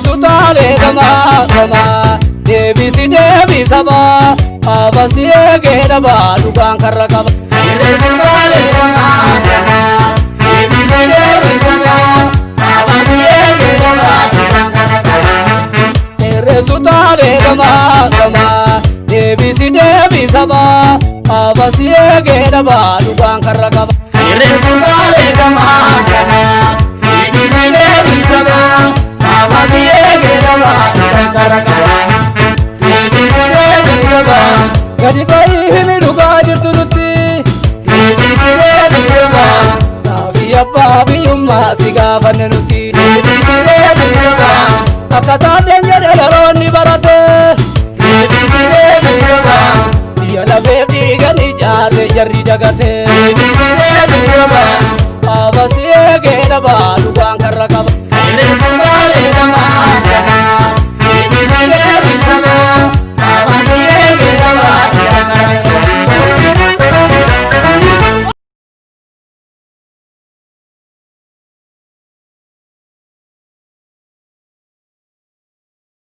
Sutale gama gama Debisi debi saba Abasi egeda ba Dukan karakaba Sutale gama gama Debisi debi saba Abasi egeda ba Dukan karakaba Sutale gama gama Debisi debi saba Abasi egeda ba Dukan karakaba Sutale gama gama Debisi debi saba Abasi egeda ba Dukan karakaba Debisi debi saba Gadi bayi himi duga jirtu nuti Debisi debi saba Nabi abba biyumma siga fanne nuti Debisi debi saba Akkata denjere lalonni barate Debisi debi saba Diya lafeef diigani jaarre jarri dagate Debisi debi saba